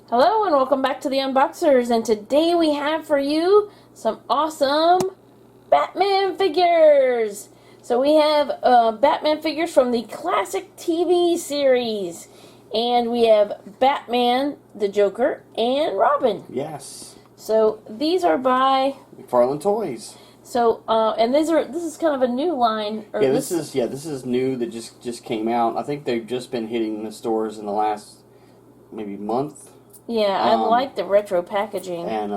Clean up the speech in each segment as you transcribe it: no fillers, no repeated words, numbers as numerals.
Hello and welcome back to the Unboxers, and today we have for you some awesome Batman figures. So we have Batman figures from the classic TV series, and we have Batman, the Joker, and Robin. Yes. So these are by McFarlane Toys. So and this is kind of a new line. Or yeah, this is new that just came out. I think they've just been hitting the stores in the last maybe month. Yeah, I like the retro packaging. And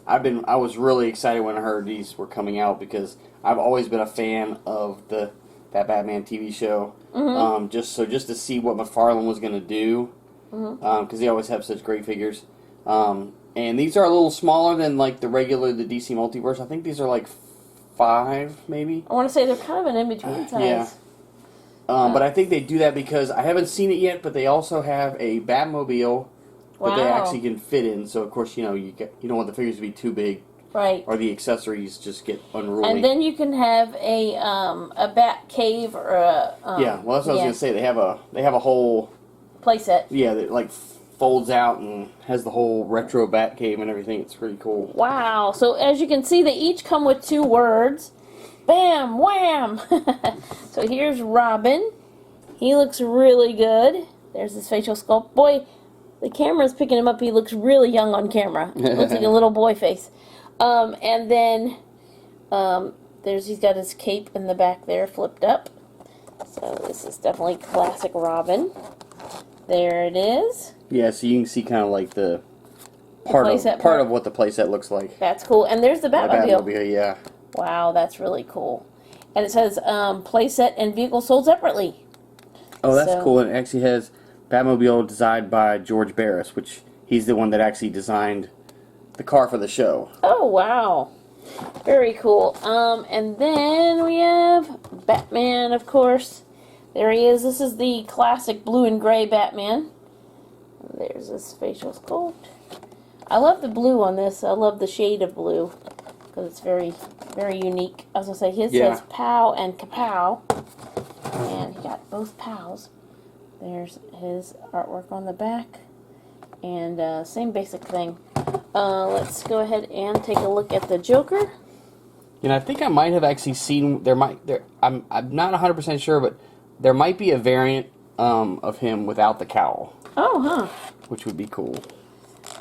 I was really excited when I heard these were coming out because I've always been a fan of that Batman TV show. Mm-hmm. Just to see what McFarlane was going to do, because they always have such great figures. And these are a little smaller than like the DC Multiverse. I think these are like 5 maybe. I want to say they're kind of an in-between size. Yeah. But I think they do that because I haven't seen it yet, but they also have a Batmobile that they actually can fit in. So of course, you don't want the figures to be too big, right? Or the accessories just get unruly. And then you can have a Bat Cave or a yeah. Well, that's what I was gonna say. They have a whole playset. Yeah, that like folds out and has the whole retro Bat Cave and everything. It's pretty cool. Wow. So as you can see, they each come with 2 words. Bam, wham. So here's Robin. He looks really good. There's his facial sculpt. Boy, the camera's picking him up. He looks really young on camera. Looks like a little boy face. And then he's got his cape in the back there flipped up. So this is definitely classic Robin. There it is. Yeah, so you can see kind of like the part of what the playset looks like. That's cool. And there's the Batmobile. Batmobile, yeah. Wow, that's really cool. And it says playset and vehicle sold separately. Oh, that's cool. And it actually has Batmobile designed by George Barris, which he's the one that actually designed the car for the show. Oh, wow. Very cool. And then we have Batman, of course. There he is. This is the classic blue and gray Batman. There's his facial sculpt. I love the blue on this. I love the shade of blue because it's very, very unique. I was going to say, his says Pow and Kapow. And he got both Pows. There's his artwork on the back. And same basic thing. Let's go ahead and take a look at the Joker. I think I might have actually seen, I'm not 100% sure, but there might be a variant of him without the cowl. Oh, huh. Which would be cool.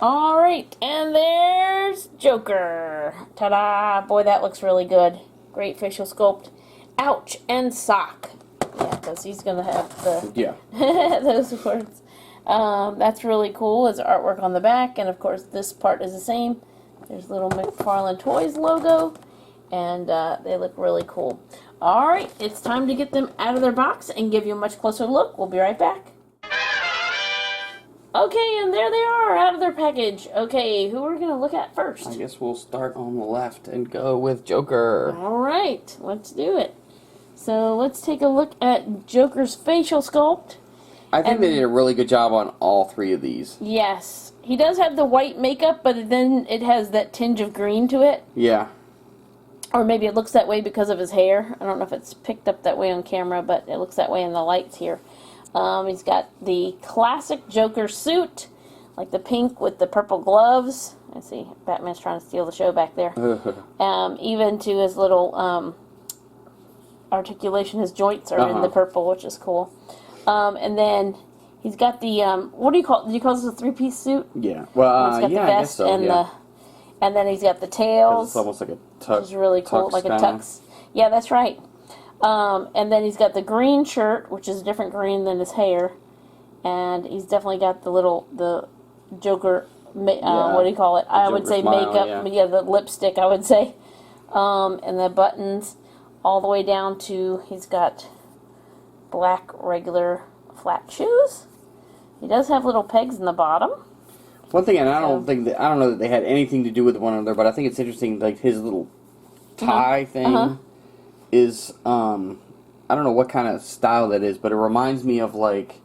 Alright, and there's Joker. Ta-da! Boy, that looks really good. Great facial sculpt. Ouch, and sock. Yeah, because he's going to have those words. That's really cool. There's artwork on the back, and of course this part is the same. There's little McFarlane Toys logo, and they look really cool. Alright, it's time to get them out of their box and give you a much closer look. We'll be right back. Okay, and there they are, out of their package. Okay, who are we going to look at first? I guess we'll start on the left and go with Joker. Alright, let's do it. So let's take a look at Joker's facial sculpt. I think they did a really good job on all 3 of these. Yes. He does have the white makeup, but then it has that tinge of green to it. Yeah. Or maybe it looks that way because of his hair. I don't know if it's picked up that way on camera, but it looks that way in the lights here. He's got the classic Joker suit, like the pink with the purple gloves. I see Batman's trying to steal the show back there. Even to his little articulation, his joints are in the purple, which is cool. And then he's got the what do you call? Do you call this a 3-piece suit? Yeah. Well, he's got the vest I guess so, and and then he's got the tails. It's almost like a tux. Which is really cool, like a tux. Yeah, that's right. And then he's got the green shirt, which is a different green than his hair, and he's definitely got the Joker. What do you call it? I would say smile, makeup. Yeah, the lipstick. I would say, and the buttons all the way down to he's got black regular flat shoes. He does have little pegs in the bottom. One thing, and I don't know that they had anything to do with one another, but I think it's interesting. Like his little tie thing is, I don't know what kind of style that is, but it reminds me of like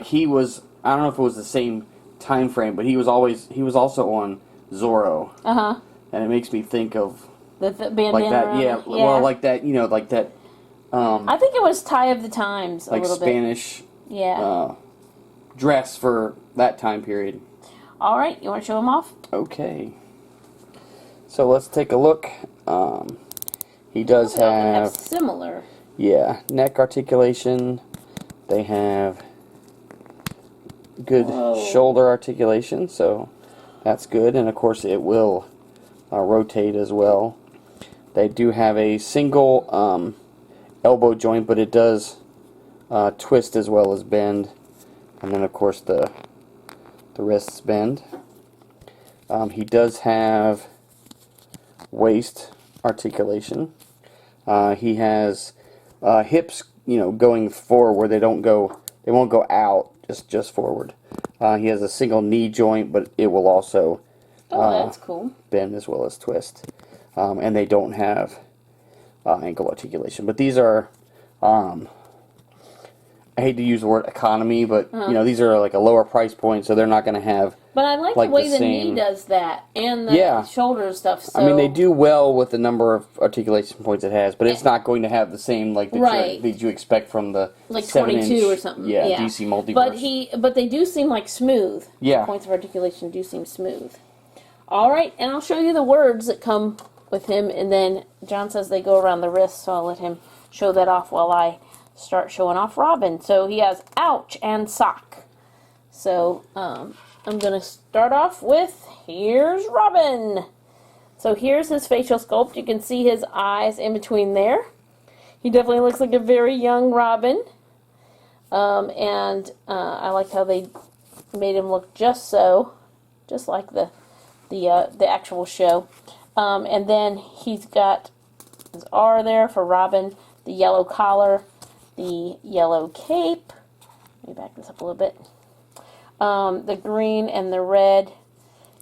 he was. I don't know if it was the same time frame, but he was also on Zorro. And it makes me think of the bandana like that. Yeah. Well, like that. Like that. I think it was Tie of the Times. Like a little Spanish. bit. Yeah. dress for that time period. All right, you want to show him off? Okay. So let's take a look. He does have similar. Yeah, neck articulation. They have good shoulder articulation, so that's good. And of course, it will rotate as well. They do have a single elbow joint, but it does twist as well as bend. And then, of course, the wrists bend. He does have waist articulation. He has hips, going forward where they won't go out, just forward. He has a single knee joint, but it will also that's cool. bend as well as twist. And they don't have ankle articulation. But these are, I hate to use the word economy, but these are like a lower price point, so they're not going to have. But I like the way the knee does that, and the shoulder stuff. So. I mean, they do well with the number of articulation points it has, but it's not going to have the same that you expect from the like 22 or something. Yeah, DC Multiverse. But they do seem like smooth. Yeah, the points of articulation do seem smooth. All right, and I'll show you the words that come with him, and then John says they go around the wrist, so I'll let him show that off while I start showing off Robin. So he has ouch and sock. So I'm going to start off with, here's Robin. So here's his facial sculpt. You can see his eyes in between there. He definitely looks like a very young Robin. And I like how they made him look just like the actual show. And then he's got his R there for Robin, the yellow collar, the yellow cape. Let me back this up a little bit. The green and the red,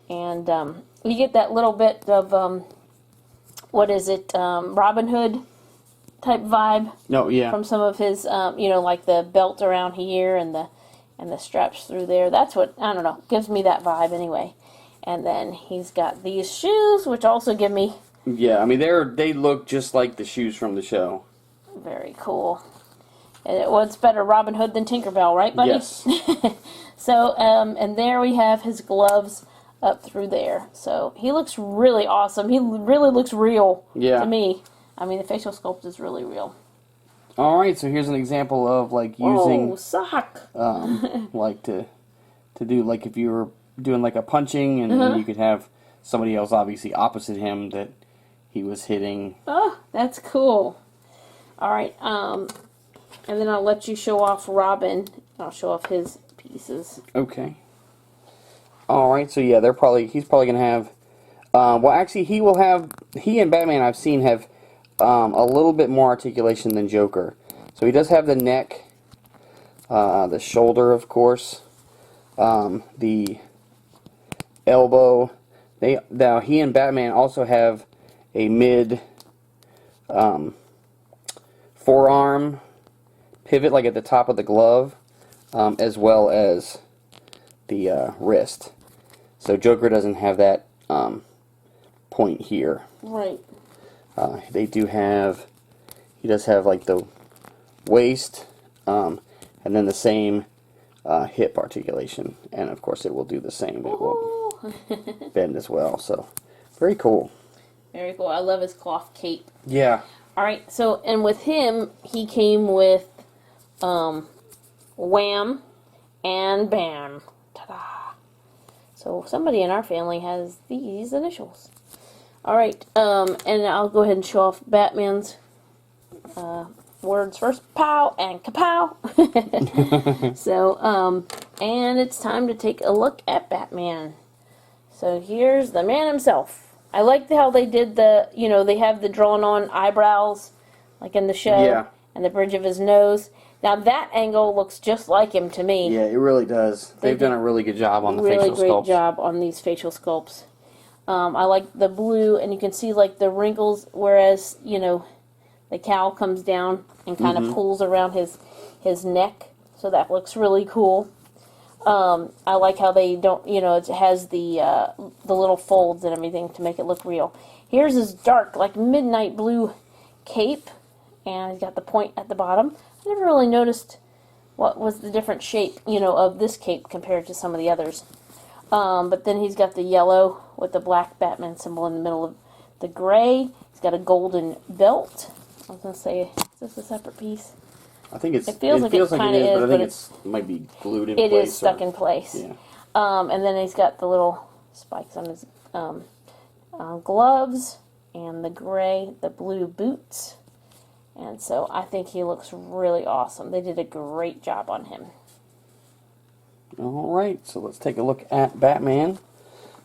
and you get that little bit of Robin Hood type vibe. Oh yeah. From some of his, like the belt around here and the straps through there. That's what, I don't know, gives me that vibe anyway. And then he's got these shoes, which also give me. Yeah, I mean they look just like the shoes from the show. Very cool. And what's better, Robin Hood than Tinkerbell, right, buddy? Yes. So, and there we have his gloves up through there. So he looks really awesome. He really looks real to me. I mean, the facial sculpt is really real. All right, so here's an example of using sock. to do if you were doing a punching, and then you could have somebody else obviously opposite him that he was hitting. Oh, that's cool. All right, and then I'll let you show off Robin. I'll show off his pieces. Okay. All right, so yeah, he's probably gonna have. Actually, he and Batman I've seen have a little bit more articulation than Joker. So he does have the neck, the shoulder, of course, the elbow. Now he and Batman also have a mid forearm pivot, at the top of the glove, as well as the wrist. So Joker doesn't have that point here. Right. He does have the waist, and then the same hip articulation, and of course it will do the same. It will bend as well. So very cool. Very cool. I love his cloth cape. Yeah. All right. So, and with him, he came with Wham and Bam. Ta-da! So somebody in our family has these initials. All right. And I'll go ahead and show off Batman's words first. Pow and kapow. So, and it's time to take a look at Batman. So here's the man himself. I liked how they did they have the drawn on eyebrows, like in the show, and the bridge of his nose. Now that angle looks just like him to me. Yeah, it really does. They've done a really good job on the facial sculpts. Really great job on these facial sculpts. I like the blue, and you can see the wrinkles, whereas, the cowl comes down and kind of pulls around his neck, so that looks really cool. I like how they don't, it has the little folds and everything to make it look real. Here's his dark, midnight blue cape, and he's got the point at the bottom. I never really noticed what was the different shape, you know, of this cape compared to some of the others. But then he's got the yellow with the black Batman symbol in the middle of the gray. He's got a golden belt. I was going to say, is this a separate piece? I think it's, it feels like it is, but I think it might be glued in place. It is stuck in place. Yeah. And then he's got the little spikes on his gloves, and the blue boots. And so I think he looks really awesome. They did a great job on him. Alright, so let's take a look at Batman.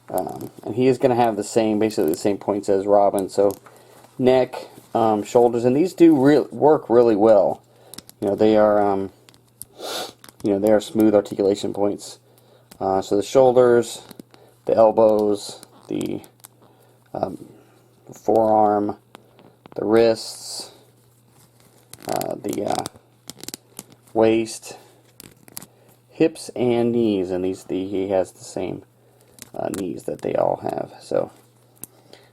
And he is going to have basically the same points as Robin. So neck, shoulders, and these do work really well. You know, they are, they are smooth articulation points. So the shoulders, the elbows, the forearm, the wrists, the waist, hips, and knees, and he has the same knees that they all have. So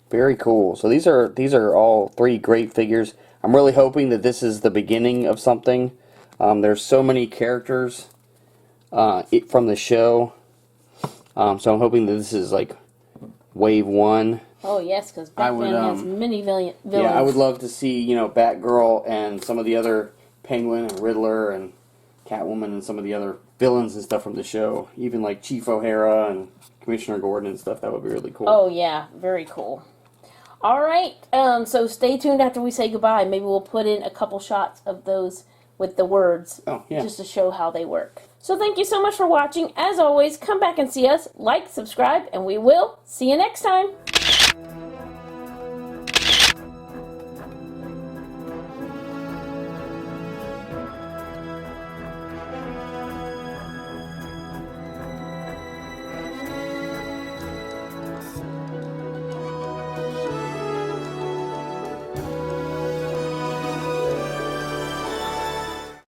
very cool. So these are all 3 great figures. I'm really hoping that this is the beginning of something. There's so many characters from the show. So I'm hoping that this is like wave 1. Oh yes, because Batman has many villains. Yeah, I would love to see, Batgirl and some of the other Penguin and Riddler and Catwoman and some of the other villains and stuff from the show. Even like Chief O'Hara and Commissioner Gordon and stuff. That would be really cool. Oh yeah, very cool. Alright, so stay tuned after we say goodbye. Maybe we'll put in a couple shots of those with the words. Oh, yeah. Just to show how they work. So thank you so much for watching. As always, come back and see us. Like, subscribe, and we will see you next time.